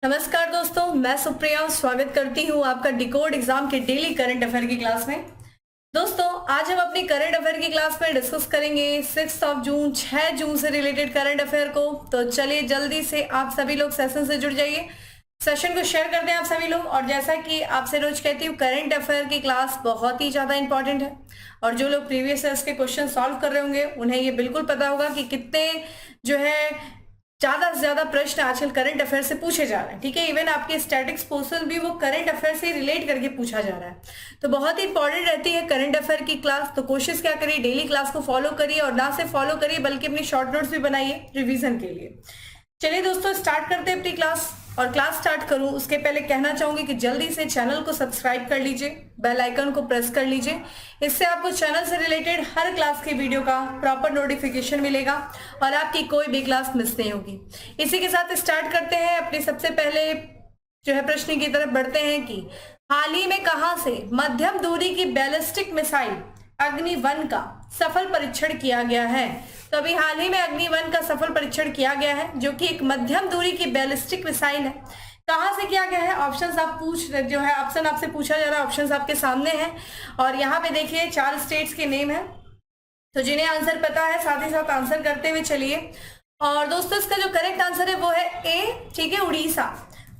नमस्कार दोस्तों, मैं सुप्रिया स्वागत करती हूँ आपका डिकोड एग्जाम के डेली करंट अफेयर की क्लास में। दोस्तों, आज हम अपनी करंट अफेयर की क्लास में डिस्कस करेंगे 6 जून 6 जून से रिलेटेड करंट अफेयर को। तो चलिए जल्दी से आप सभी लोग सेशन से जुड़ जाइए, सेशन को शेयर कर दें आप सभी लोग। और जैसा कि आपसे रोज कहती हूँ, करंट अफेयर की क्लास बहुत ही ज्यादा इंपॉर्टेंट है और जो लोग प्रीवियस ईयर्स के क्वेश्चन सॉल्व कर रहे होंगे उन्हें ये बिल्कुल पता होगा कि कितने जो है ज्यादा से ज्यादा प्रश्न आजकल करंट अफेयर से पूछे जा रहे हैं। ठीक है, इवन आपके स्टैटिक्स पोर्शन भी वो करंट अफेयर से रिलेट करके पूछा जा रहा है। तो बहुत ही इंपॉर्टेंट रहती है करंट अफेयर की क्लास। तो कोशिश क्या करिए, डेली क्लास को फॉलो करिए और ना सिर्फ फॉलो करिए बल्कि अपनी शॉर्ट नोट्स भी बनाइए रिवीजन के लिए। चलिए दोस्तों, स्टार्ट करते हैं अपनी क्लास। और क्लास स्टार्ट करूं उसके पहले कहना चाहूंगी कि जल्दी से चैनल को सब्सक्राइब कर लीजिए, बेल आइकन को प्रेस कर लीजिए। इससे आपको चैनल से रिलेटेड हर क्लास की वीडियो का प्रॉपर नोटिफिकेशन मिलेगा और आपकी कोई भी क्लास मिस नहीं होगी। इसी के साथ स्टार्ट करते हैं अपने सबसे पहले जो है प्रश्न की तरफ बढ़ते हैं कि हाल ही में कहां से मध्यम दूरी की बैलिस्टिक मिसाइल अग्नि-1 का सफल परीक्षण किया गया है। तो अभी हाल ही में अग्नि-1 का सफल परीक्षण किया गया है, जो कि एक मध्यम दूरी की बैलिस्टिक मिसाइल है। कहां से किया गया है? ऑप्शंस आप जो है ऑप्शन आपसे पूछा जा रहा है, ऑप्शंस आपके सामने हैं और यहाँ पे देखिए 4 स्टेट्स के नेम है। तो जिन्हें आंसर पता है साथ ही साथ आंसर करते हुए चलिए। और दोस्तों, इसका जो करेक्ट आंसर है वो है ए, ठीक है, उड़ीसा।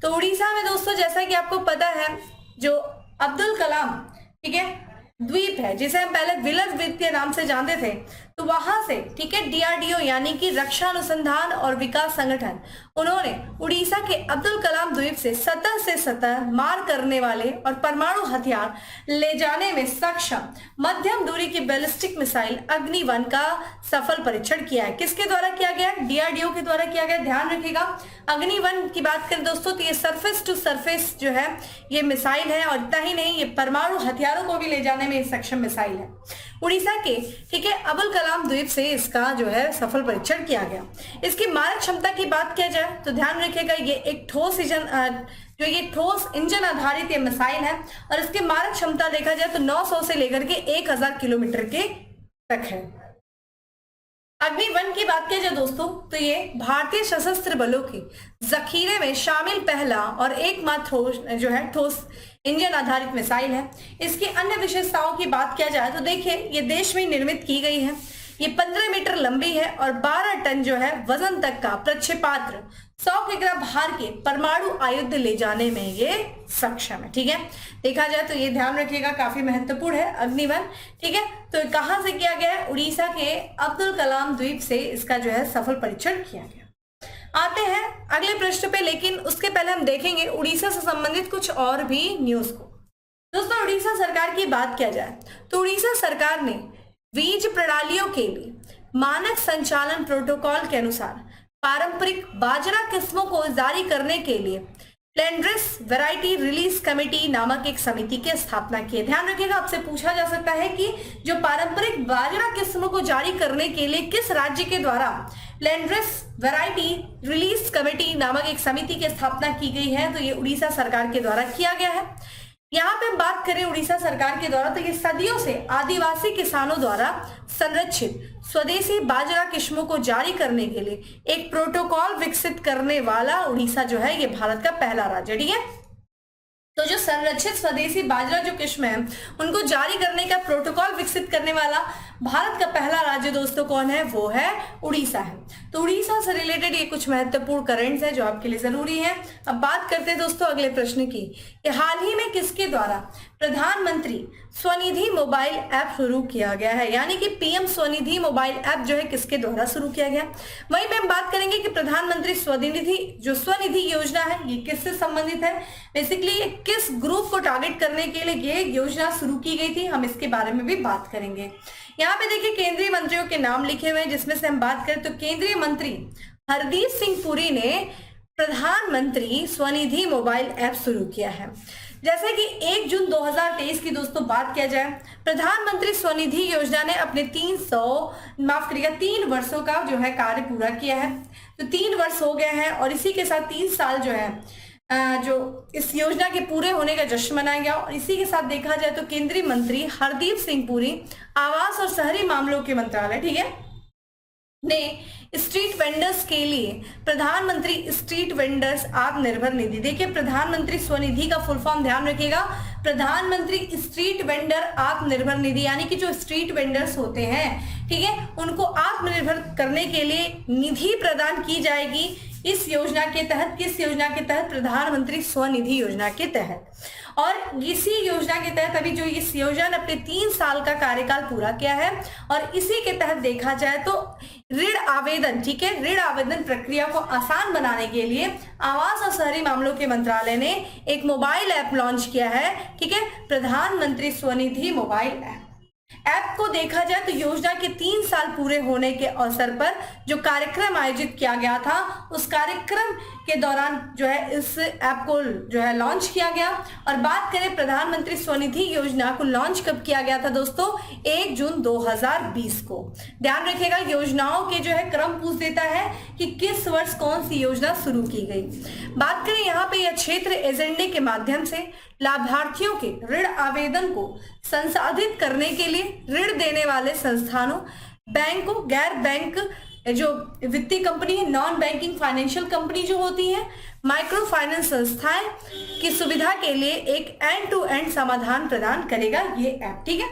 तो उड़ीसा में दोस्तों, जैसा कि आपको पता है, जो अब्दुल कलाम, ठीक है, द्वीप है जिसे हम पहले व्हीलर द्वीप के नाम से जानते थे, तो वहां से, ठीक है, डीआरडीओ यानी कि रक्षा अनुसंधान और विकास संगठन, उन्होंने उड़ीसा के अब्दुल कलाम द्वीप से सतह से सतह मार करने वाले और परमाणु हथियार ले जाने में सक्षम मध्यम दूरी की बैलिस्टिक मिसाइल अग्नि-1 का सफल परीक्षण किया है। किसके द्वारा किया गया? डीआरडीओ के द्वारा किया गया। ध्यान रखिएगा, अग्नि-1 की बात करें दोस्तों तो ये सरफेस टू सरफेस जो है ये मिसाइल है और इतना ही नहीं, ये परमाणु हथियारों को भी ले जाने में सक्षम मिसाइल है। उड़ीसा के, ठीक है, अब्दुल कलाम द्वीप से इसका जो है सफल परीक्षण किया गया। इसकी मारक क्षमता की बात किया जाए तो ध्यान रखिएगा, ये एक ठोस इंजन आधारित ये मिसाइल है और इसकी मारक क्षमता देखा जाए तो 900 से लेकर के 1000 किलोमीटर के तक है। अग्नि-1 की बात किया जाए दोस्तों तो ये भारतीय सशस्त्र बलों के जखीरे में शामिल पहला और एकमात्र ठोस इंजन आधारित मिसाइल है। इसकी अन्य विशेषताओं की बात किया जाए तो देखिए, ये देश में निर्मित की गई है। ये 15 मीटर लंबी है और 12 टन जो है वजन तक का प्रक्षेपास्त्र 100 किलोग्राम भार के परमाणु आयुध ले जाने में ये सक्षम है। ठीक है, देखा जाए तो ये ध्यान रखिएगा, काफी महत्वपूर्ण है अग्नि-1। ठीक है, तो कहां से किया गया है? उड़ीसा के अब्दुल कलाम द्वीप से इसका जो है सफल परीक्षण किया गया। आते हैं अगले प्रश्न पे, लेकिन उसके पहले हम देखेंगे उड़ीसा से संबंधित कुछ और भी न्यूज को। दोस्तों, उड़ीसा सरकार की बात किया जाए तो उड़ीसा सरकार ने बीज प्रणालियों के लिए मानक संचालन प्रोटोकॉल के अनुसार पारंपरिक बाजरा किस्मों को जारी करने के लिए प्लेंड्रिस वैरायटी रिलीज कमेटी नामक एक समिति की स्थापना की है। ध्यान रखिएगा, आपसे पूछा जा सकता है कि जो पारंपरिक बाजरा किस्मों को जारी करने के लिए किस राज्य के द्वारा प्लेंड्रिस वैरायटी रिलीज कमेटी नामक एक समिति की स्थापना की गई है। तो ये उड़ीसा सरकार के द्वारा किया गया है। यहाँ पे हम बात करें उड़ीसा सरकार के द्वारा तो ये सदियों से आदिवासी किसानों द्वारा संरक्षित स्वदेशी बाजरा किस्मों को जारी करने के लिए एक प्रोटोकॉल विकसित करने वाला उड़ीसा जो है ये भारत का पहला राज्य। ठीक है, तो जो संरक्षित स्वदेशी बाजरा जो किस्म है उनको जारी करने का प्रोटोकॉल विकसित करने वाला भारत का पहला राज्य दोस्तों कौन है? वो है उड़ीसा है। तो उड़ीसा से रिलेटेड ये कुछ महत्वपूर्ण करेंट्स है जो आपके लिए जरूरी है। अब बात करते हैं दोस्तों अगले प्रश्न की कि हाल ही में किसके द्वारा प्रधानमंत्री स्वनिधि मोबाइल ऐप शुरू किया गया है, यानी कि पीएम स्वनिधि मोबाइल ऐप जो है किसके द्वारा शुरू किया गया। वहीं पे हम बात करेंगे कि प्रधानमंत्री स्वनिधि योजना है ये किससे संबंधित है, बेसिकली ये किस ग्रुप को टारगेट करने के लिए ये योजना शुरू की गई थी, हम इसके बारे में भी बात करेंगे। यहाँ पे देखिए केंद्रीय मंत्रियों के नाम लिखे हुए हैं, जिसमें से हम बात करें तो केंद्रीय मंत्री हरदीप सिंह पुरी ने प्रधानमंत्री स्वनिधि मोबाइल ऐप शुरू किया है। जैसे कि 1 जून 2023 की दोस्तों बात किया जाए, प्रधानमंत्री स्वनिधि योजना ने अपने 3 वर्षों का जो है कार्य पूरा किया है। तो 3 वर्ष हो गए हैं और इसी के साथ 3 साल जो है जो इस योजना के पूरे होने का जश्न मनाया गया। और इसी के साथ देखा जाए तो केंद्रीय मंत्री हरदीप सिंह पुरी आवास और शहरी मामलों के मंत्रालय, ठीक है, ने स्ट्रीट वेंडर्स के लिए प्रधानमंत्री स्ट्रीट वेंडर्स आत्मनिर्भर निधि, देखिए प्रधानमंत्री स्वनिधि का फुल फॉर्म ध्यान रखिएगा, प्रधानमंत्री स्ट्रीट वेंडर आत्मनिर्भर निधि, यानी कि जो स्ट्रीट वेंडर्स होते हैं, ठीक है, उनको आत्मनिर्भर करने के लिए निधि प्रदान की जाएगी इस योजना के तहत। किस योजना के तहत? प्रधानमंत्री स्वनिधि योजना के तहत। और इसी योजना के तहत अभी जो इस योजना ने अपने 3 साल का कार्यकाल पूरा किया है, और इसी के तहत देखा जाए तो ऋण आवेदन, ठीक है, ऋण आवेदन प्रक्रिया को आसान बनाने के लिए आवास और शहरी मामलों के मंत्रालय ने एक मोबाइल ऐप लॉन्च किया है, ठीक है, प्रधानमंत्री स्वनिधि मोबाइल ऐप को देखा जाए तो योजना के 3 साल पूरे होने के अवसर पर जो कार्यक्रम आयोजित किया गया था, उस कार्यक्रम के दौरान जो है इस ऐप को जो है लॉन्च किया गया। और बात करें प्रधानमंत्री स्वनिधि योजना को लॉन्च कब किया गया था दोस्तों? 1 जून 2020 को। ध्यान रखिएगा, योजनाओं के जो है क्रम पूछ देता है कि किस वर्ष कौन सी योजना शुरू की गई। बात करें यहाँ पे यह क्षेत्र एजेंडे के माध्यम से लाभार्थियों के ऋण आवेदन को संसाधित करने के लिए ऋण देने वाले संस्थानों, बैंकों, गैर बैंक जो वित्तीय कंपनी है, नॉन बैंकिंग फाइनेंशियल कंपनी जो होती है, माइक्रो फाइनेंस संस्थाएं की सुविधा के लिए एक एंड टू एंड समाधान प्रदान करेगा ये ऐप, ठीक है।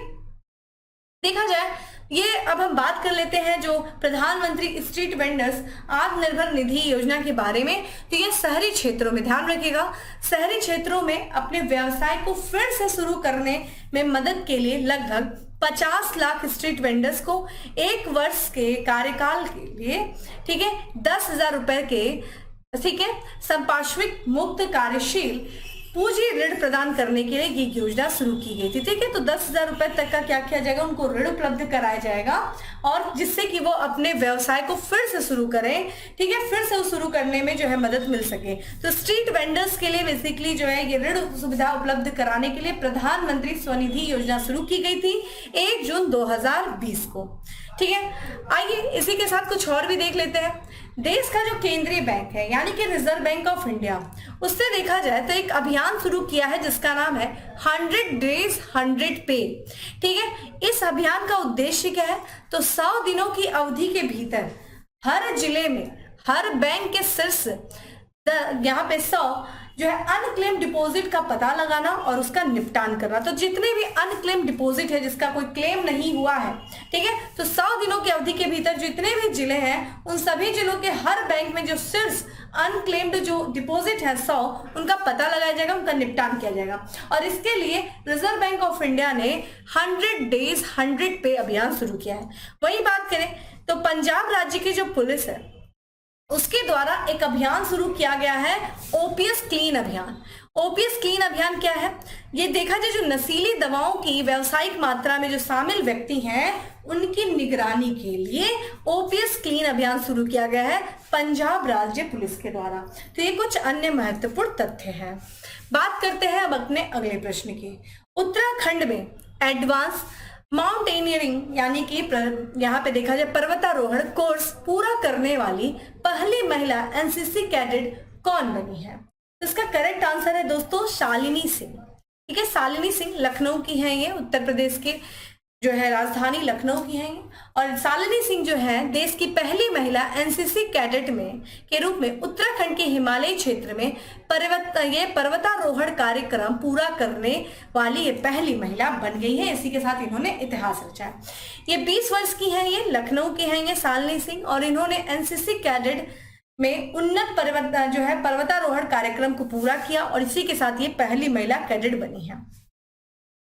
देखा जाए ये अब हम बात कर लेते हैं जो प्रधानमंत्री स्ट्रीट वेंडर्स आत्मनिर्भर निधि योजना के बारे में। तो ये शहरी क्षेत्रों में, ध्यान रखिएगा, शहरी क्षेत्रों में अपने व्यवसाय को फिर से शुरू करने में मदद के लिए लगभग 50 लाख स्ट्रीट वेंडर्स को 1 वर्ष के कार्यकाल के लिए, ठीक है, 10,000 रुपए के, ठीक है, संपार्श्विक मुक्त कार्यशील पूंजी ऋण प्रदान करने के लिए ये योजना शुरू की गई थी, ठीक है। तो 10,000 रुपए तक का क्या किया जाएगा? उनको ऋण उपलब्ध कराया जाएगा, और जिससे कि वो अपने व्यवसाय को फिर से शुरू करें, ठीक है, फिर से शुरू करने में जो है मदद मिल सके। तो स्ट्रीट वेंडर्स के लिए बेसिकली जो है ये ऋण सुविधा उपलब्ध कराने के लिए प्रधानमंत्री स्वनिधि योजना शुरू की गई थी 1 जून 2020 को, ठीक है। आइए इसी के साथ कुछ और भी देख लेते हैं। देश का जो केंद्रीय बैंक है यानी कि रिजर्व बैंक ऑफ इंडिया, उससे देखा जाए तो एक अभियान शुरू किया है जिसका नाम है 100 डेज 100 पे, ठीक है। इस अभियान का उद्देश्य क्या है? तो 100 दिनों की अवधि के भीतर हर जिले में हर बैंक के शीर्ष यहाँ पे 100 जो है अनक्लेम डिपॉजिट का पता लगाना और उसका निपटान करना। तो जितने भी अनक्लेम डिपॉजिट है जिसका कोई क्लेम नहीं हुआ है, ठीक है, तो 100 दिनों की अवधि के भीतर जितने भी जिले हैं उन सभी जिलों के हर बैंक में जो शीर्ष अनक्लेम्ड जो डिपॉजिट है 100, उनका पता लगाया जाएगा, उनका निपटान किया जाएगा। और इसके लिए रिजर्व बैंक ऑफ इंडिया ने 100 डेज 100 पे अभियान शुरू किया है। वही बात करें तो पंजाब राज्य की जो पुलिस है उसके द्वारा एक अभियान शुरू किया गया है, ओपीएस क्लीन अभियान। ओपीएस क्लीन अभियान क्या है? ये देखा जाए जो नशीली दवाओं की व्यावसायिक मात्रा में जो शामिल व्यक्ति हैं उनकी निगरानी के लिए ओपीएस क्लीन अभियान शुरू किया गया है पंजाब राज्य पुलिस के द्वारा। तो ये कुछ अन्य महत्वपूर्ण तथ्य हैं। बात करते हैं अब अपने अगले प्रश्न की। उत्तराखंड में एडवांस माउंटेनियरिंग यानी कि यहाँ पे देखा जाए पर्वतारोहण कोर्स पूरा करने वाली पहली महिला एनसीसी कैडेट कौन बनी है? इसका करेक्ट आंसर है दोस्तों शालिनी सिंह, ठीक है। शालिनी सिंह लखनऊ की हैं, ये उत्तर प्रदेश के जो है राजधानी लखनऊ की हैं, और शालिनी सिंह जो है देश की पहली महिला एनसीसी कैडेट में के रूप में उत्तराखंड के हिमालयी क्षेत्र में पर्वतारोहण कार्यक्रम पूरा करने वाली ये पहली महिला बन गई है। इसी के साथ इन्होंने इतिहास रचा है। ये 20 वर्ष की हैं, ये लखनऊ की हैं ये शालिनी सिंह, और इन्होंने एनसीसी कैडेट में उन्नत पर्वतारोहण कार्यक्रम को पूरा किया, और इसी के साथ ये पहली महिला कैडेट बनी है।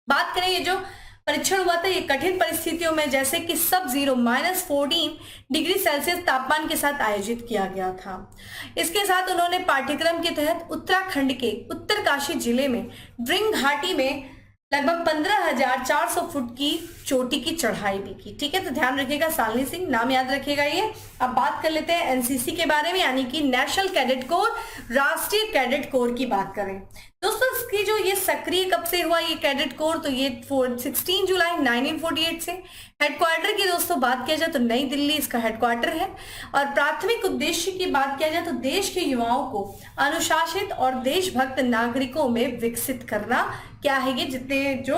बात करें ये जो परीक्षण हुआ था ये कठिन परिस्थितियों में जैसे कि सब जीरो -14 डिग्री सेल्सियस तापमान के साथ आयोजित किया गया था। इसके साथ उन्होंने पाठ्यक्रम के तहत उत्तराखंड के उत्तरकाशी जिले में ड्रिंग घाटी में लगभग 15,400 फुट की चोटी की चढ़ाई भी की, ठीक है। तो ध्यान रखिएगा, शालिनी सिंह नाम याद रखिएगा ये। अब बात कर लेते हैं एनसीसी के बारे में, यानी कि नेशनल कैडेट कोर, राष्ट्रीय कैडेट कोर की बात करें दोस्तों। इसकी जो ये सक्रिय कब से हुआ ये कैडेट कोर, तो ये 16 जुलाई 1948 से। हेडक्वार्टर की दोस्तों बात किया जाए तो नई दिल्ली इसका हेडक्वार्टर है, और प्राथमिक उद्देश्य की बात किया जाए तो देश के युवाओं को अनुशासित और देशभक्त नागरिकों में विकसित करना। क्या है ये? जितने जो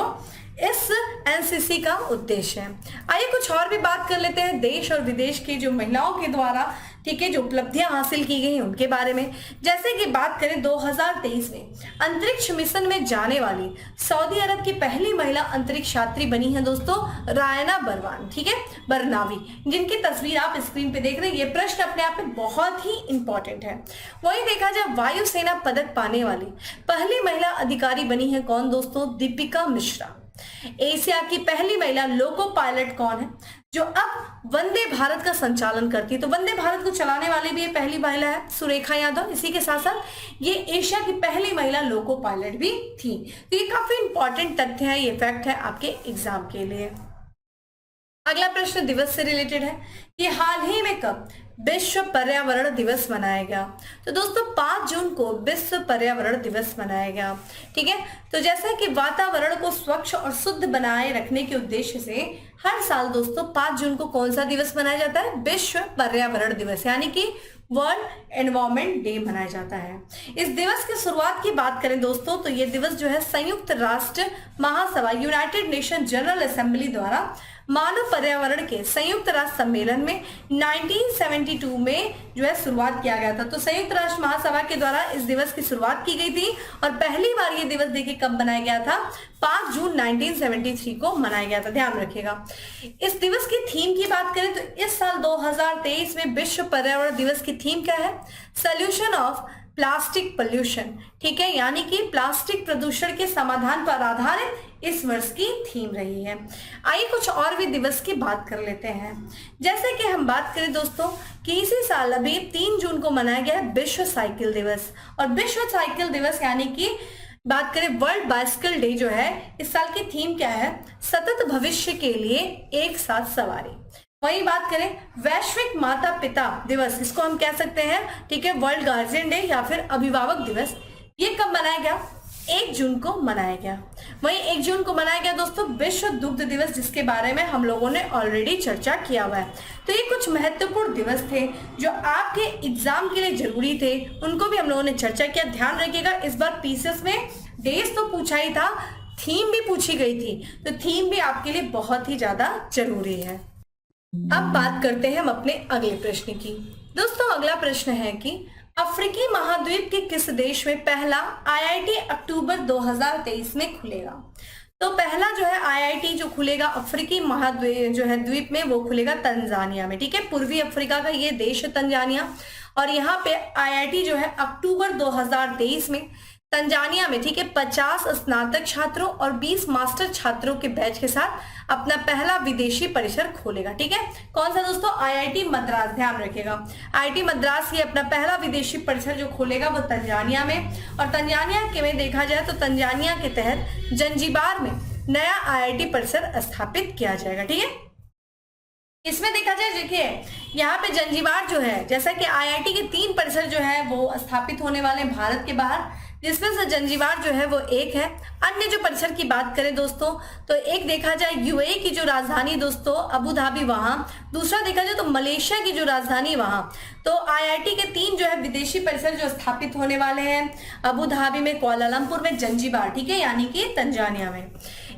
इस एनसीसी का उद्देश्य है। आइए कुछ और भी बात कर लेते हैं देश और विदेश की जो महिलाओं के द्वारा, ठीक है, जो उपलब्धियां हासिल की गई हैं उनके बारे में। जैसे कि बात करें 2023 में अंतरिक्ष मिशन में जाने वाली सऊदी अरब की पहली महिला अंतरिक्ष यात्री बनी है दोस्तों रायना बरवान, ठीक है, बरनावी, जिनकी तस्वीर आप स्क्रीन पे देख रहे हैं। ये प्रश्न अपने आप में बहुत ही इंपॉर्टेंट है। वहीं देखा जाए वायुसेना पदक पाने वाली पहली महिला अधिकारी बनी है कौन दोस्तों? दीपिका मिश्रा। एशिया की पहली महिला लोको पायलट कौन है जो अब वंदे भारत का संचालन करती है? तो वंदे भारत को चलाने वाली भी ये पहली महिला है, सुरेखा यादव। इसी के साथ साथ ये एशिया की पहली महिला लोको पायलट भी थी। तो ये काफी इंपॉर्टेंट तथ्य है, ये फैक्ट है आपके एग्जाम के लिए। अगला प्रश्न दिवस से रिलेटेड है कि हाल ही में कब विश्व पर्यावरण दिवस मनाया गया? तो दोस्तों 5 जून को विश्व पर्यावरण दिवस मनाया गया, ठीक है। तो जैसा कि वातावरण को स्वच्छ और शुद्ध बनाए रखने के उद्देश्य से हर साल दोस्तों 5 जून को कौन सा दिवस मनाया जाता है? विश्व पर्यावरण दिवस, यानी कि वर्ल्ड एनवायरमेंट डे मनाया जाता है। इस दिवस की शुरुआत की बात करें दोस्तों तो ये दिवस जो है संयुक्त राष्ट्र महासभा यूनाइटेड नेशन जनरल असेंबली द्वारा मानव पर्यावरण के संयुक्त राष्ट्र सम्मेलन में 1972 में जो है शुरुआत किया गया था। तो संयुक्त राष्ट्र महासभा के द्वारा इस दिवस की शुरुआत की गई थी और पहली बार ये दिवस देखिए कब मनाया गया था? 5 जून 1973 को मनाया गया था, ध्यान रखिएगा। इस दिवस की थीम की बात करें तो इस साल 2023 में विश्व पर्यावरण दिवस की थीम क्या है? सोल्यूशन ऑफ प्लास्टिक पोल्यूशन, ठीक है, यानी कि प्लास्टिक प्रदूषण के समाधान पर आधारित इस वर्ष की थीम रही है। आइए कुछ और भी दिवस की बात कर लेते हैं। जैसे कि हम बात करें दोस्तों कि इसी साल अभी 3 जून को मनाया गया है विश्व साइकिल दिवस। और विश्व साइकिल दिवस यानी कि बात करें वर्ल्ड बाइसिकल डे जो है, इस साल की थीम क्या है? सतत भविष्य के लिए एक साथ सवारी। वही बात करें वैश्विक माता पिता दिवस, इसको हम कह सकते हैं, ठीक है, वर्ल्ड गार्जियन डे या फिर अभिभावक दिवस। ये कब मनाया गया? 1 जून को मनाया गया। वहीं 1 जून को मनाया गया दोस्तों विश्व दुग्ध दिवस, जिसके बारे में हम लोगों ने ऑलरेडी चर्चा किया हुआ है। तो ये कुछ महत्वपूर्ण दिवस थे जो आपके एग्जाम के लिए जरूरी थे, उनको भी हम लोगों ने चर्चा किया। ध्यान रखिएगा इस बार पीसीएस में डेज तो पूछा ही था, थीम भी पूछी गई थी, तो थीम भी आपके लिए बहुत ही ज्यादा जरूरी है। अब बात करते हैं हम अपने अगले प्रश्न की। दोस्तों अगला प्रश्न है कि अफ्रीकी महाद्वीप के किस देश में पहला आईआईटी अक्टूबर 2023 में खुलेगा? तो पहला जो है आईआईटी जो खुलेगा अफ्रीकी महाद्वीप जो है द्वीप में, वो खुलेगा तंजानिया में, ठीक है। पूर्वी अफ्रीका का ये देश है तंजानिया, और यहाँ पे आईआईटी जो है अक्टूबर 2023 में तंजानिया में, ठीक है, 50 स्नातक छात्रों और 20 मास्टर छात्रों के बैच के साथ अपना पहला विदेशी परिसर खोलेगा, ठीक है। कौन सा दोस्तों? आईआईटी मद्रास, ध्यान रखिएगा। आईआईटी मद्रास ये अपना पहला विदेशी परिसर जो खोलेगा वो तंजानिया में। और तंजानिया के में देखा जाए तो तंजानिया के तहत जंजीबार में नया आईआईटी परिसर स्थापित किया जाएगा, ठीक है। इसमें देखा जाए देखिए यहाँ पे जंजीबार जो है, जैसा कि आईआईटी के 3 परिसर जो है वो स्थापित होने वाले हैं भारत के बाहर, जिसमें से जंजीबार जो है वो एक है। अन्य जो परिसर की बात करें दोस्तों तो एक देखा जाए यूएई की जो राजधानी दोस्तों अबू धाबी वहां, दूसरा देखा जाए तो मलेशिया की जो राजधानी वहां। तो आईआईटी के 3 जो है विदेशी परिसर जो स्थापित होने वाले हैं, अबू धाबी में, कुआलालंपुर में, जंजीबार, ठीक है, यानी कि तंजानिया में।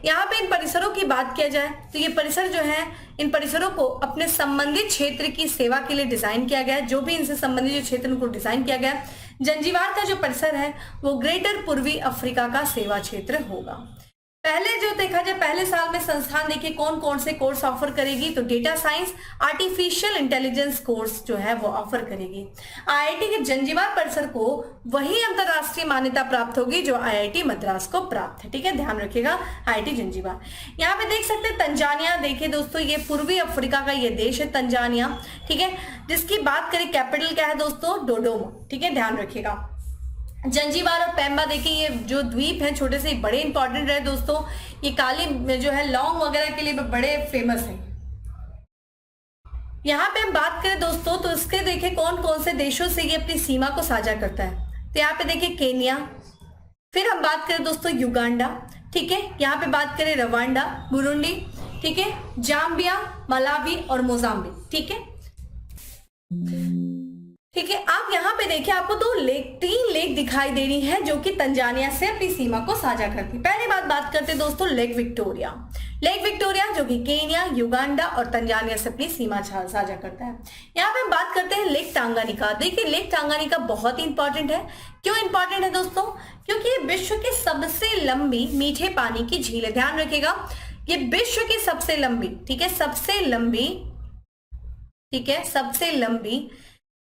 यहाँ पे इन परिसरों की बात किया जाए तो ये परिसर जो है, इन परिसरों को अपने संबंधित क्षेत्र की सेवा के लिए डिजाइन किया गया है। जो भी इनसे संबंधित जो क्षेत्र उनको डिजाइन किया गया है। जंजीबार का जो परिसर है वो ग्रेटर पूर्वी अफ्रीका का सेवा क्षेत्र होगा। पहले जो देखा जाए पहले साल में संस्थान देखिए कौन कौन से कोर्स ऑफर करेगी, तो data science, artificial intelligence course जो है वो ऑफर करेगी। आईआईटी के जंजीबार परिसर को वही अंतरराष्ट्रीय मान्यता प्राप्त होगी जो आईआईटी मद्रास को प्राप्त है, ठीक है, ध्यान रखिएगा। आईआईटी जंजीबार, यहाँ पे देख सकते हैं तंजानिया, देखिए दोस्तों ये पूर्वी अफ्रीका का ये देश है तंजानिया, ठीक है, जिसकी बात करें कैपिटल क्या है दोस्तों? डोडोमा, ठीक है, ध्यान रखिएगा। जंजीबार और पेम्बा देखिए ये जो द्वीप हैं छोटे से बड़े इंपॉर्टेंट रहे दोस्तों, ये काली जो है लौंग वगैरह के लिए बड़े फेमस हैं। यहाँ पे हम बात करें दोस्तों तो इसके देखिए कौन कौन से देशों से ये अपनी सीमा को साझा करता है। तो यहाँ पे देखिए केनिया, फिर हम बात करें दोस्तों युगांडा, ठीक है, यहाँ पे बात करें रवांडा, बुरुंडी, ठीक है, जाम्बिया, मलावी और मोजाम्बिक, ठीक है। ठीक है, आप यहाँ पे देखिए, आपको तीन लेक दिखाई दे रही है जो कि तंजानिया से अपनी सीमा को साझा करती है। पहली बात करते हैं दोस्तों लेक विक्टोरिया। लेक विक्टोरिया जो कि केन्या, युगांडा और तंजानिया से अपनी सीमा साझा करता है। यहाँ पे हम बात करते हैं लेक टांगानिका। देखिए लेक टांगानिका बहुत ही इंपॉर्टेंट है। क्यों इंपॉर्टेंट है दोस्तों? क्योंकि ये विश्व की सबसे लंबी मीठे पानी की झील है। ध्यान रखिएगा, ये विश्व की सबसे लंबी, ठीक है, सबसे लंबी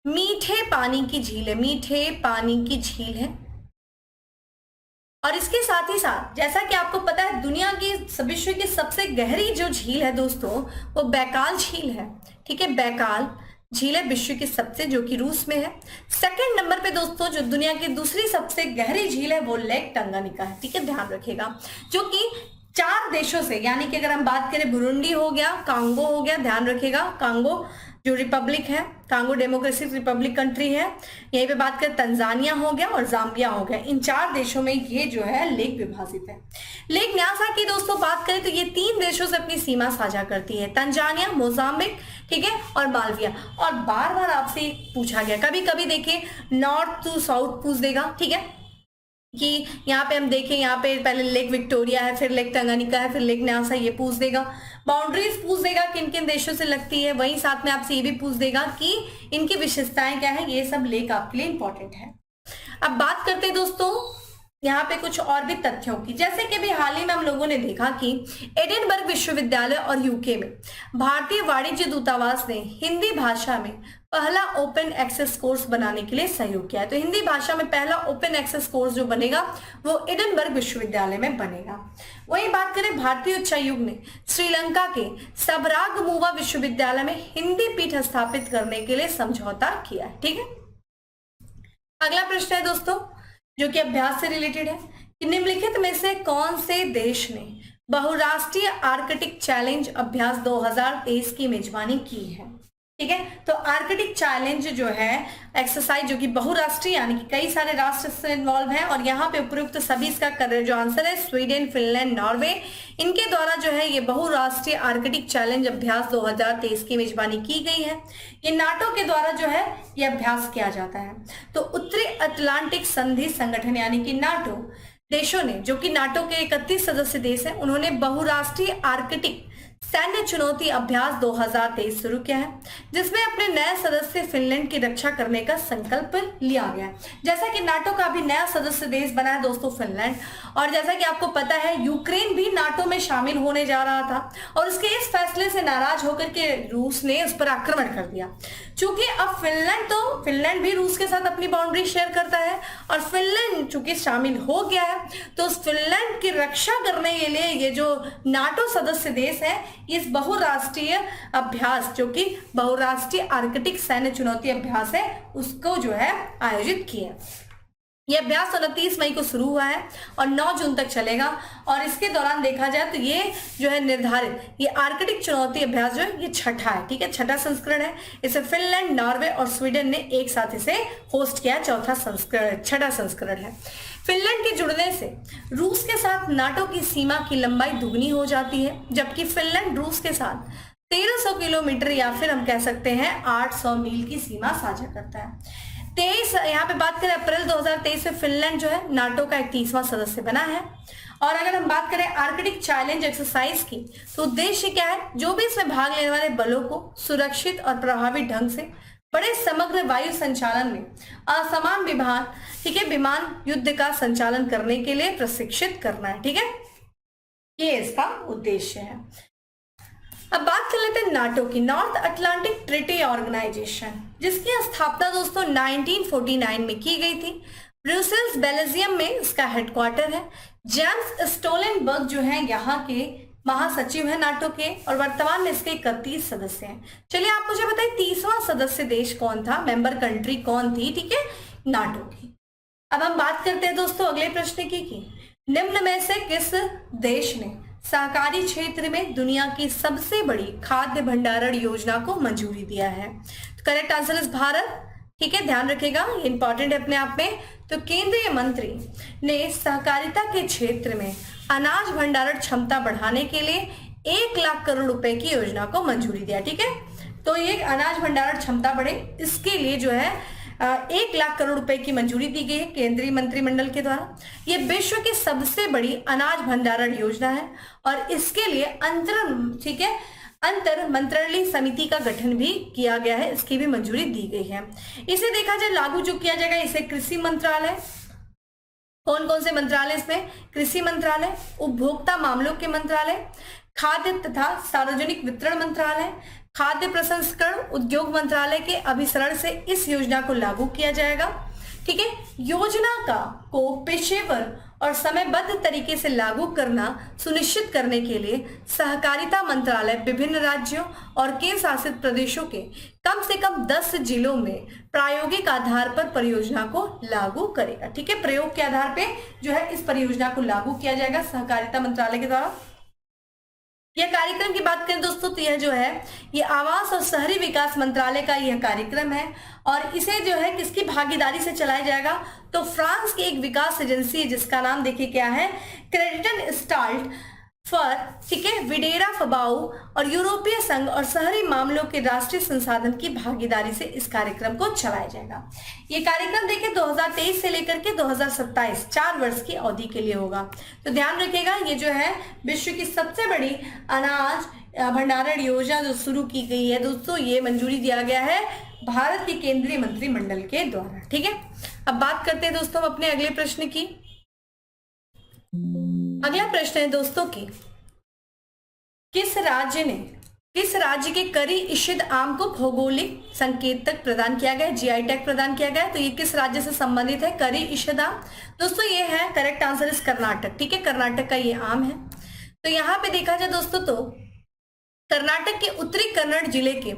मीठे पानी की झील है, मीठे पानी की झील है। और इसके साथ ही साथ जैसा कि आपको पता है, दुनिया की विश्व की सबसे गहरी जो झील है दोस्तों, वो बैकाल झील है। ठीक है, बैकाल झील है विश्व की सबसे, जो कि रूस में है। सेकंड नंबर पे दोस्तों जो दुनिया की दूसरी सबसे गहरी झील है वो लेक टंगानिका है। ठीक है, ध्यान रखिएगा, जो कि 4 देशों से, यानी कि अगर हम बात करें बुरुंडी हो गया, कांगो हो गया, ध्यान रखिएगा कांगो जो रिपब्लिक है, कांगो डेमोक्रेटिक रिपब्लिक कंट्री है, यहीं पे बात करें तंजानिया हो गया और जाम्बिया हो गया, इन 4 देशों में ये जो है लेक विभाजित है। लेक न्यासा की दोस्तों बात करें तो ये 3 देशों से अपनी सीमा साझा करती है, तंजानिया, मोजाम्बिक, ठीक है, और मालविया। और बार बार आपसे पूछा गया, कभी कभी देखिए नॉर्थ टू साउथ पूछ देगा, ठीक है, कि यहाँ पे हम देखें, यहाँ पे पहले लेक विक्टोरिया है, फिर लेक टंगानिका है, फिर लेक न्यासा, ये पूछ देगा। बाउंड्रीज पूछ देगा किन किन देशों से लगती है, वहीं साथ में आपसे ये भी पूछ देगा कि इनकी विशेषताएं क्या है। ये सब लेक आपके लिए इंपॉर्टेंट है। अब बात करते हैं दोस्तों यहाँ पे कुछ और भी तथ्यों की, जैसे कि भी हाल ही में हम लोगों ने देखा कि एडिनबर्ग विश्वविद्यालय और यूके में भारतीय वाणिज्य दूतावास ने हिंदी भाषा में पहला ओपन एक्सेस कोर्स बनाने के लिए सहयोग किया है। तो हिंदी भाषा में पहला ओपन एक्सेस कोर्स जो बनेगा वो एडिनबर्ग विश्वविद्यालय में बनेगा। वहीं बात करें भारतीय उच्चायोग ने श्रीलंका के सबरागमुवा विश्वविद्यालय में हिंदी पीठ स्थापित करने के लिए समझौता किया है। ठीक है, अगला प्रश्न है दोस्तों जो कि अभ्यास से रिलेटेड है कि निम्नलिखित में से कौन से देश ने बहुराष्ट्रीय आर्कटिक चैलेंज अभ्यास 2023 की मेजबानी की है। ठीक है, तो आर्कटिक चैलेंज जो है एक्सरसाइज जो कि बहुराष्ट्रीय, यानी कि कई सारे राष्ट्र से इन्वॉल्व हैं, और यहाँ पे उपयुक्त सभी इसका जो आंसर है स्वीडन, फिनलैंड, नॉर्वे, इनके द्वारा जो है ये बहुराष्ट्रीय आर्कटिक चैलेंज अभ्यास 2023 की मेजबानी की गई है। ये नाटो के द्वारा जो है ये अभ्यास किया जाता है। तो उत्तरी अटलांटिक संधि संगठन यानी कि नाटो देशों ने, जो कि नाटो के 31 सदस्य देश हैं, उन्होंने बहुराष्ट्रीय आर्कटिक सैन्य चुनौती अभ्यास 2023 शुरू किया है, जिसमें अपने नए सदस्य फिनलैंड की रक्षा करने का संकल्प लिया गया है। जैसा कि नाटो का भी नया सदस्य देश बना है दोस्तों फिनलैंड, और जैसा कि आपको पता है यूक्रेन भी नाटो में शामिल होने जा रहा था, और उसके इस फैसले से नाराज होकर के रूस ने उस पर आक्रमण कर दिया। चूंकि अब फिनलैंड भी रूस के साथ अपनी बाउंड्री शेयर करता है, और फिनलैंड चूंकि शामिल हो गया है, तो उस फिनलैंड की रक्षा करने के लिए ये जो नाटो सदस्य देश है इस बहुराष्ट्रीय अभ्यास, जो कि बहुराष्ट्रीय आर्कटिक सैन्य चुनौती अभ्यास है, उसको जो है आयोजित किया। यह अभ्यास 29 मई को शुरू हुआ है और 9 जून तक चलेगा, और इसके दौरान देखा जाए तो ये जो है निर्धारित ये आर्कटिक चुनौती अभ्यास जो है ये छठा है। ठीक है, छठा संस्करण है। इसे फिनलैंड, नॉर्वे और स्वीडन ने एक साथ इसे होस्ट किया, छठा संस्करण है। फिनलैंड के जुड़ने से रूस के साथ नाटो की सीमा की लंबाई दुगनी हो जाती है, जबकि फिनलैंड रूस के साथ 1300 किलोमीटर या फिर हम कह सकते हैं 800 मील की सीमा साझा करता है। 23 यहाँ पे बात करें अप्रैल 2023 में फिनलैंड जो है नाटो का 31वां सदस्य बना है। और अगर हम बात करें आर्कटिक चैलेंज एक्सरसाइज की, तो उद्देश्य क्या है, जो भी इसमें भाग लेने वाले बलों को सुरक्षित और प्रभावी ढंग से बड़े समग्र वायु संचालन में असमान विमान युद्ध का संचालन करने के लिए प्रशिक्षित करना है। ठीक है, ये इसका उद्देश्य है। अब बात कर लेते हैं नाटो की, नॉर्थ अटलांटिक ट्रीटी ऑर्गेनाइजेशन, जिसकी स्थापना दोस्तों 1949 में की गई थी। ब्रुसेल्स बेल्जियम में इसका हेडक्वार्टर है। जेम्स स्टोलनबर्ग जो है यहाँ के महासचिव है नाटो के, और वर्तमान में इसके 31 सदस्य हैं। चलिए आप मुझे बताइए 30वां सदस्य देश कौन था, मेंबर कंट्री कौन थी। ठीक है, नाटो की। अब हम बात करते हैं दोस्तों अगले प्रश्न की निम्न में से किस देश ने सहकारी क्षेत्र में दुनिया की सबसे बड़ी खाद्य भंडारण योजना को मंजूरी दिया है। तो करेक्ट आंसर इज भारत। ठीक है, ध्यान रखिएगा, ये इंपॉर्टेंट है अपने आप में। तो केंद्रीय मंत्री ने सहकारिता के क्षेत्र में अनाज भंडारण क्षमता बढ़ाने के लिए 1 लाख करोड़ रुपए की योजना को मंजूरी दिया। ठीक है, तो ये अनाज भंडारण क्षमता बढ़े, इसके लिए जो है 1 लाख करोड़ रुपए की मंजूरी दी गई है केंद्रीय मंत्रिमंडल के द्वारा। ये विश्व की सबसे बड़ी अनाज भंडारण योजना है और इसके लिए अंतर मंत्रालय समिति का गठन भी किया गया है, इसकी भी मंजूरी दी गई है। इसे देखा जाए लागू जो किया जाएगा, इसे कृषि मंत्रालय, कौन कौन से मंत्रालय इसमें, कृषि मंत्रालय, उपभोक्ता मामलों के मंत्रालय, खाद्य तथा सार्वजनिक वितरण मंत्रालय, खाद्य प्रसंस्करण उद्योग मंत्रालय के अभिसरण से इस योजना को लागू किया जाएगा। ठीक है, योजना को पेशेवर और समयबद्ध तरीके से लागू करना सुनिश्चित करने के लिए सहकारिता मंत्रालय विभिन्न राज्यों और केंद्र शासित प्रदेशों के कम से कम 10 जिलों में प्रायोगिक आधार पर परियोजना को लागू करेगा। ठीक है, प्रयोग के आधार पे जो है इस परियोजना को लागू किया जाएगा सहकारिता मंत्रालय के द्वारा। यह कार्यक्रम की बात करें दोस्तों तो यह जो है ये आवास और शहरी विकास मंत्रालय का यह कार्यक्रम है और इसे जो है किसकी भागीदारी से चलाया जाएगा, तो फ्रांस की एक विकास एजेंसी है जिसका नाम देखिए क्या है, क्रेडिटन स्टाल्ट फॉर, ठीक है, विडेरा फबाऊ और यूरोपीय संघ और शहरी मामलों के राष्ट्रीय संसाधन की भागीदारी से इस कार्यक्रम को चलाया जाएगा। ये कार्यक्रम देखिए 2023 से लेकर के 2027 4 वर्ष की अवधि के लिए होगा। तो ध्यान रखिएगा ये जो है विश्व की सबसे बड़ी अनाज भंडारण योजना जो शुरू की गई है दोस्तों, ये मंजूरी दिया गया है भारत के केंद्रीय मंत्रिमंडल के द्वारा। ठीक है, अब बात करते हैं दोस्तों अपने अगले प्रश्न की। अगला प्रश्न है दोस्तों की किस राज्य के करी इशिद आम को भौगोलिक संकेतक प्रदान किया गया, जीआई टैग प्रदान किया गया, तो ये किस राज्य से संबंधित है, करी इशिद आम। दोस्तों ये है करेक्ट आंसर इस कर्नाटक। ठीक है, कर्नाटक का ये आम है। तो यहाँ पे देखा जाए दोस्तों तो कर्नाटक के उत्तरी कन्नड़ जिले के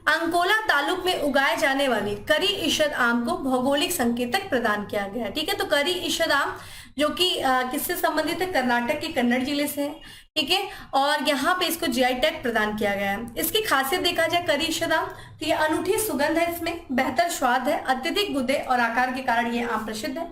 अंकोला तालुक में उगाए जाने वाली करी इशद आम को भौगोलिक संकेतक प्रदान किया गया है। ठीक है, तो करी इशद आम जो कि किससे संबंधित है, कर्नाटक के कन्नड़ जिले से है। ठीक है, और यहाँ पे इसको जीआई टैग प्रदान किया गया है। इसकी खासियत देखा जाए करी इशद आम तो ये अनूठी सुगंध है, इसमें बेहतर स्वाद है, अत्यधिक गुदे और आकार के कारण ये आम प्रसिद्ध है।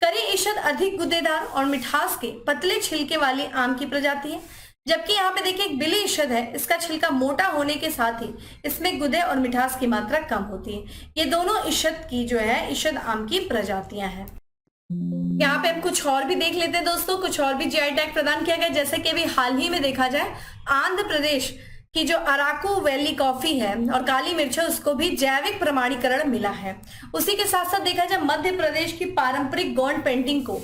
करी इशद अधिक गुदेदार और मिठास के पतले छिलके वाली आम की प्रजाति है, जबकि यहाँ पे देखिए एक बिली इशद है, इसका छिलका मोटा होने के साथ ही इसमें गुदे और मिठास की मात्रा कम होती है। ये दोनों इशद की जो है इशद आम की प्रजातियां हैं। यहाँ पे हम कुछ और भी देख लेते हैं दोस्तों, कुछ और भी जीआई टैग प्रदान किया गया, जैसे कि अभी हाल ही में देखा जाए आंध्र प्रदेश की जो अराकू वैली कॉफी है और काली मिर्च है उसको भी जैविक प्रमाणीकरण मिला है। उसी के साथ साथ देखा जाए मध्य प्रदेश की पारंपरिक गोंड पेंटिंग को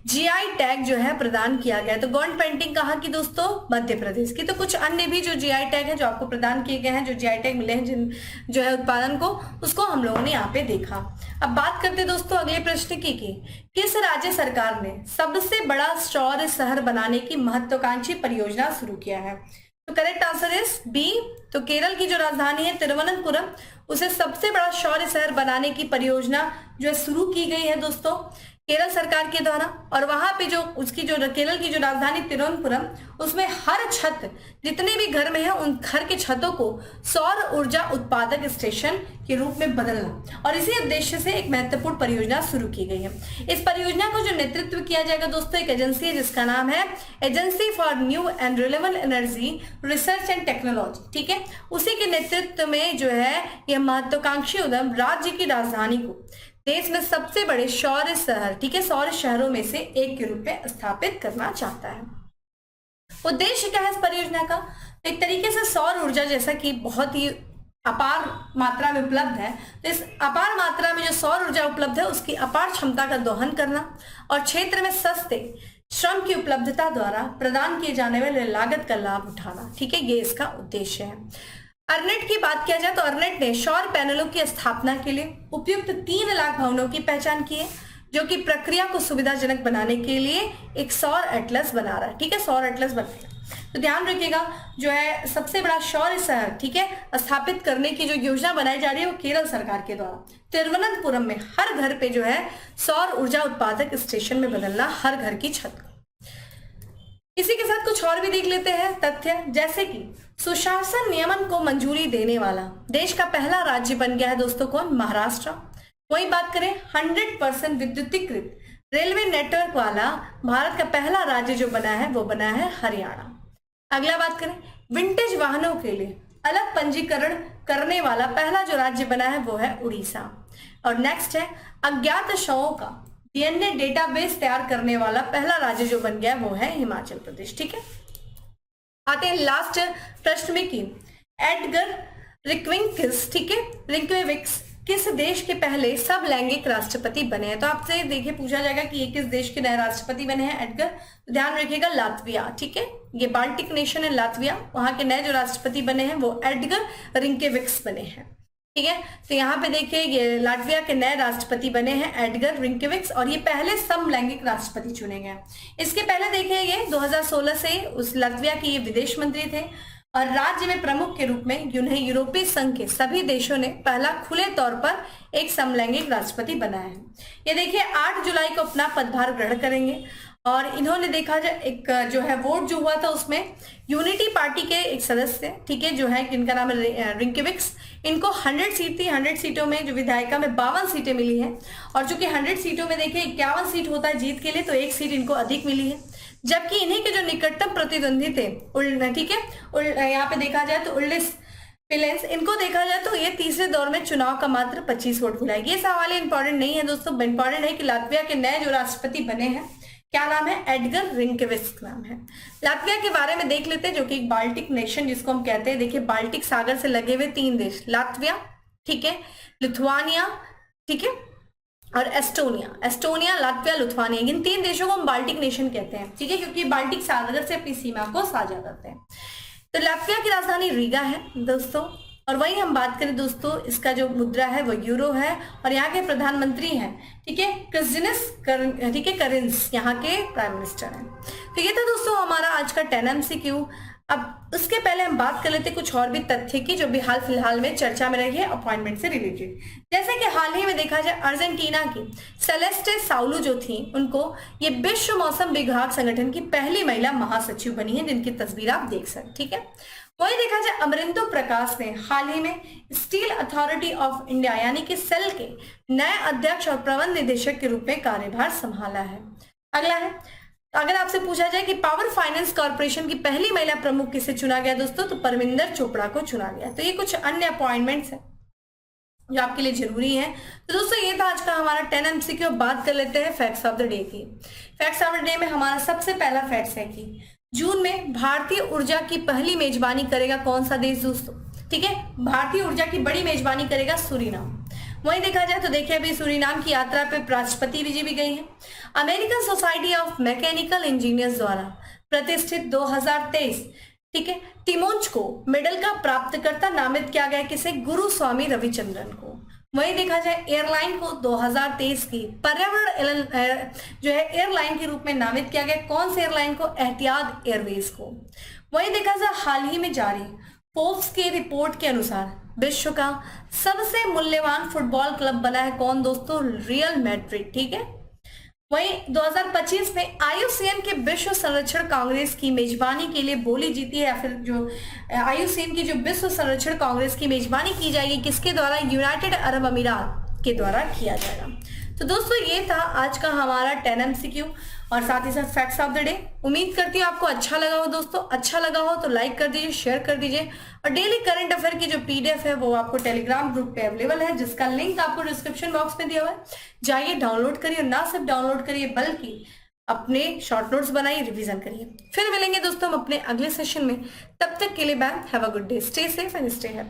जीआई टैग जो है प्रदान किया गया। तो गोंड पेंटिंग कहाँ की दोस्तों, मध्य प्रदेश की। तो कुछ अन्य भी जो जीआई टैग है जो आपको प्रदान किए गए हैं, जो जीआई टैग मिले हैं जिन जो है उत्पादन को, उसको हम लोगों ने यहाँ पे देखा। अब बात करते हैं दोस्तों अगले प्रश्न की किस राज्य सरकार ने सबसे बड़ा सौर शहर बनाने की महत्वाकांक्षी परियोजना शुरू किया है, तो करेक्ट आंसर इज बी। तो केरल की जो राजधानी है तिरुवनंतपुरम, उसे सबसे बड़ा सौर शहर बनाने की परियोजना जो है शुरू की गई है दोस्तों केरल सरकार के द्वारा। और वहां पे जो उसकी जो केरल की जो राजधानी तिरुवनंतपुरम, उसमें हर छत जितने भी घर में है उन घर के छतों को सौर ऊर्जा उत्पादक स्टेशन के रूप में बदलना, और इसी उद्देश्य से एक महत्वपूर्ण परियोजना शुरू की गई है। इस परियोजना को जो नेतृत्व किया जाएगा दोस्तों एक एजेंसी है जिसका नाम है agency for new and renewable energy research and technology. ठीक है, उसी के नेतृत्व में जो है यह महत्वाकांक्षी उद्यम राज्य की राजधानी को देश में सबसे बड़े सौर शहर, ठीक है, सौर शहरों में से एक के रूप में स्थापित करना चाहता है। उद्देश्य क्या है इस परियोजना का, एक तरीके से सौर ऊर्जा जैसा कि बहुत ही अपार मात्रा में उपलब्ध है, तो इस अपार मात्रा में जो सौर ऊर्जा उपलब्ध है उसकी अपार क्षमता का दोहन करना और क्षेत्र में सस्ते श्रम की उपलब्धता द्वारा प्रदान किए जाने वाले लागत का लाभ उठाना। ठीक है, ये इसका उद्देश्य है। अर्नेट की बात किया जाए तो अर्नेट ने सौर पैनलों की स्थापना के लिए उपयुक्त 3 लाख भवनों की पहचान की है, जो कि प्रक्रिया को सुविधाजनक बनाने के लिए एक सौर एटलस बना रहा है। ठीक है, सौर एटलस बनाएगा। तो ध्यान रखिएगा जो है सबसे बड़ा सौर शहर, ठीक है, स्थापित करने की जो योजना बनाई जा रही है वो केरल सरकार के द्वारा तिरुवनंतपुरम में हर घर पे जो है सौर ऊर्जा उत्पादक स्टेशन में बदलना, हर घर की छत। इसी के साथ कुछ और भी देख लेते हैं तथ्य, जैसे कि सुशासन नियमन को मंजूरी देने वाला देश का पहला राज्य बन गया है दोस्तों कौन, महाराष्ट्र। वही बात करें 100% विद्युतीकृत रेलवे नेटवर्क वाला भारत का पहला राज्य जो बना है वो बना है हरियाणा। अगला बात करें विंटेज वाहनों के लिए अलग पंजीकरण करने वाला पहला जो राज्य बना है वो है उड़ीसा। और नेक्स्ट है अज्ञात शवों का डीएनए डेटाबेस तैयार करने वाला पहला राज्य जो बन गया वो है हिमाचल प्रदेश। ठीक है, आते हैं लास्ट प्रश्न में कि एडगर रिक्विंकिस, ठीक है, रिंक्वेविक्स किस देश के पहले सब लैंगिक राष्ट्रपति बने हैं? तो आपसे देखिए पूछा जाएगा कि ये किस देश के नए राष्ट्रपति बने हैं एडगर, तो ध्यान रखिएगा लातविया। ठीक है, ये बाल्टिक नेशन है लातविया, वहां के नए जो राष्ट्रपति बने हैं वो एडगर रिंकेविक्स बने हैं। ठीक है, तो यहाँ पे देखिए ये लातविया के नए राष्ट्रपति बने हैं एडगर रिंकेविक्स और ये पहले समलैंगिक राष्ट्रपति चुने गए। इसके पहले देखिए ये 2016 से उस लातविया के ये विदेश मंत्री थे और राज्य में प्रमुख के रूप में उन्हें यूरोपीय संघ के सभी देशों ने पहला खुले तौर पर एक समलैंगिक राष्ट्रपति बनाया है। ये देखिए 8 जुलाई को अपना पदभार ग्रहण करेंगे और इन्होंने देखा जाए एक जो है वोट जो हुआ था उसमें यूनिटी पार्टी के एक सदस्य, ठीक है, जो है जिनका नाम है रिंकेविक्स, इनको 100 सीट थी। 100 सीटों में जो विधायिका में 52 सीटें मिली हैं और चूंकि 100 सीटों में देखिए 51 सीट होता है जीत के लिए, तो एक सीट इनको अधिक मिली है। जबकि इन्हीं के जो निकटतम प्रतिद्वंदी थे ठीक है, यहाँ पे देखा जाए तो उल्लिस पिलेंस, इनको देखा जाए तो ये तीसरे दौर में चुनाव का मात्र 25 वोट मिला। ये सवाल इंपॉर्टेंट नहीं है दोस्तों, इंपॉर्टेंट है कि लातविया के नए जो राष्ट्रपति बने हैं क्या नाम है, एडगर रिंकेविक्स नाम है। लातविया के बारे में देख लेते हैं जो कि एक बाल्टिक नेशन जिसको हम कहते हैं। देखिए बाल्टिक सागर से लगे हुए 3 देश, लातविया, ठीक है, लिथुआनिया, ठीक है, और एस्टोनिया, लातविया, लिथुआनिया, इन 3 देशों को हम बाल्टिक नेशन कहते हैं। ठीक है, क्योंकि बाल्टिक सागर से अपनी सीमा को साझा करते हैं। तो लातविया की राजधानी रीगा है दोस्तों, और वही हम बात करें दोस्तों इसका जो मुद्रा है वो यूरो है और यहाँ के प्रधानमंत्री हैं, ठीक है, ठीक है, करिंस यहाँ के प्राइम मिनिस्टर हैं। तो ये था दोस्तों हमारा आज का 10 MCQ। अब उसके पहले हम बात कर लेते कुछ और भी तथ्य की जो भी हाल फिलहाल में चर्चा में रही है अपॉइंटमेंट से रिलेटेड। जैसे कि हाल ही में देखा जाए अर्जेंटीना की सेलेस्टे साउलू जो थी उनको ये विश्व मौसम विभाग संगठन की पहली महिला महासचिव बनी है, जिनकी तस्वीर आप देख सकते, ठीक है। वही देखा जाए अमरिंदो प्रकाश ने हाल ही में स्टील अथॉरिटी ऑफ इंडिया यानी कि सेल के नए अध्यक्ष और प्रबंध निदेशक के रूप में कार्यभार संभाला है। अगला है, अगर आपसे पूछा जाए कि पावर फाइनेंस कॉर्पोरेशन की पहली महिला प्रमुख किसे चुना गया दोस्तों, तो परमिंदर चोपड़ा को चुना गया। तो ये कुछ अन्य अपॉइंटमेंट्स हैं जो आपके लिए जरूरी है। तो दोस्तों ये था आज का हमारा 10 MCQ। बात कर लेते हैं फैक्ट्स ऑफ द डे की। फैक्ट्स ऑफ द डे में हमारा सबसे पहला फैक्ट्स है कि जून में भारतीय ऊर्जा की पहली मेजबानी करेगा कौन सा देश दोस्तों, ठीक है, भारतीय ऊर्जा की बड़ी मेजबानी करेगा सूरीनाम। वहीं देखा जाए तो देखिए अभी सूरीनाम की यात्रा पे राष्ट्रपति जी भी गई हैं। American society of mechanical engineers द्वारा प्रतिष्ठित 2023, ठीक है, टिमोंच को मेडल का प्राप्तकर्ता नामित किया गया किसे, गुरु स्वामी रविचंद्रन को। वहीं देखा जाए एयरलाइन को 2023 की पर्यावरण जो है एयरलाइन के रूप में नामित किया गया, कौन से एयरलाइन को, एहतियात एयरवेज को। वहीं देखा जाए हाल ही में जारी फोर्ब्स की रिपोर्ट के अनुसार विश्व का सबसे मूल्यवान फुटबॉल क्लब बना है कौन दोस्तों, रियल मैड्रिड, ठीक है। वहीं 2025 में IUCN के विश्व संरक्षण कांग्रेस की मेजबानी के लिए बोली जीती है, या फिर जो IUCN की जो विश्व संरक्षण कांग्रेस की मेजबानी की जाएगी किसके द्वारा, यूनाइटेड अरब अमीरात के द्वारा किया जाएगा। तो दोस्तों ये था आज का हमारा 10 MCQ और साथ ही साथ फैक्ट्स ऑफ द डे। उम्मीद करती हूँ आपको अच्छा लगा हो दोस्तों। अच्छा लगा हो तो लाइक कर दीजिए, शेयर कर दीजिए और डेली करंट अफेयर की जो PDF है वो आपको टेलीग्राम ग्रुप पे अवेलेबल है, जिसका लिंक आपको डिस्क्रिप्शन बॉक्स में दिया हुआ है। जाइए डाउनलोड करिए, ना सिर्फ डाउनलोड करिए बल्कि अपने शॉर्ट नोट्स बनाइए, रिवीजन करिए। फिर मिलेंगे दोस्तों हम अपने अगले सेशन में, तब तक के लिए bye, have a good day, stay safe and stay happy.